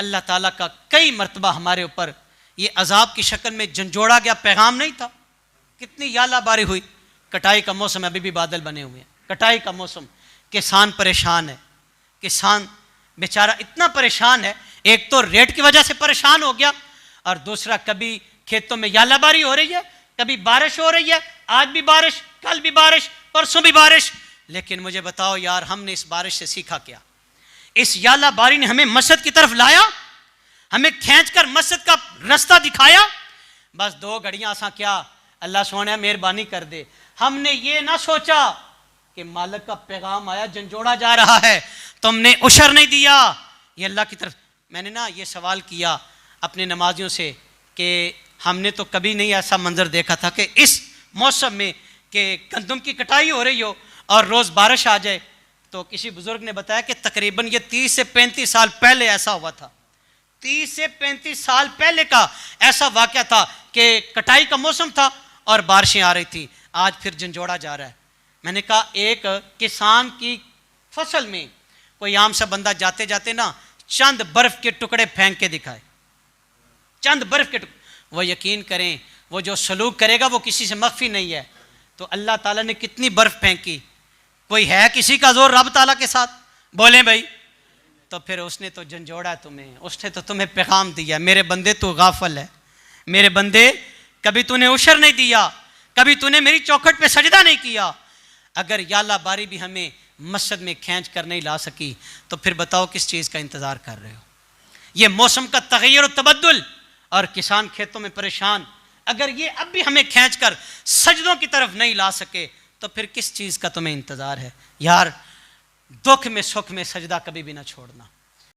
अल्लाह ताला का कई मरतबा हमारे ऊपर ये अजाब की शक्ल में झंझोड़ा गया पैगाम नहीं था। कितनी याला बारी हुई। कटाई का मौसम, अभी भी बादल बने हुए हैं, कटाई का मौसम, किसान परेशान है। किसान बेचारा इतना परेशान है, एक तो रेट की वजह से परेशान हो गया और दूसरा कभी खेतों में यालाबारी हो रही है, कभी बारिश हो रही है, आज भी बारिश, कल भी बारिश, परसों भी बारिश। लेकिन मुझे बताओ यार, हमने इस बारिश से सीखा क्या? इस यालाबारी ने हमें मस्जिद की तरफ लाया, हमें खींचकर मस्जिद का रास्ता दिखाया। बस 2 घड़ियां आसा क्या, अल्लाह सोने मेहरबानी कर दे। हमने ये ना सोचा कि मालिक का पैगाम आया, झंझोड़ा जा रहा है, तुमने उशर नहीं दिया। ये अल्लाह की तरफ। मैंने ना ये सवाल किया अपने नमाजियों से कि हमने तो कभी नहीं ऐसा मंजर देखा था कि इस मौसम में कि गंदम की कटाई हो रही हो और रोज़ बारिश आ जाए। तो किसी बुजुर्ग ने बताया कि तकरीबन ये 30 से 35 साल पहले ऐसा हुआ था। 30 से 35 साल पहले का ऐसा वाक़या था कि कटाई का मौसम था और बारिशें आ रही थी। आज फिर झंझोड़ा जा रहा है। मैंने कहा एक किसान की फसल में कोई आम सा बंदा जाते जाते ना चंद बर्फ के टुकड़े फेंक के दिखाए, चंद बर्फ के टुकड़े, वो यकीन करें वो जो सलूक करेगा वो किसी से मख्फी नहीं है। तो अल्लाह ताला ने कितनी बर्फ फेंकी, कोई है किसी का जोर रब ताला के साथ? बोले भाई। तो फिर उसने तो झंझोड़ा तुम्हें, उसने तो तुम्हें पैगाम दिया, मेरे बंदे तू गाफल है, मेरे बंदे कभी तूने उशर नहीं दिया, कभी तूने मेरी चौखट पे सजदा नहीं किया। अगर याला बारी भी हमें मस्जिद में खींच कर नहीं ला सकी तो फिर बताओ किस चीज़ का इंतज़ार कर रहे हो? ये मौसम का तगय्युर और तबद्दुल और किसान खेतों में परेशान, अगर ये अब भी हमें खींच कर सजदों की तरफ नहीं ला सके तो फिर किस चीज़ का तुम्हें इंतज़ार है? यार दुख में सुख में सजदा कभी भी ना छोड़ना।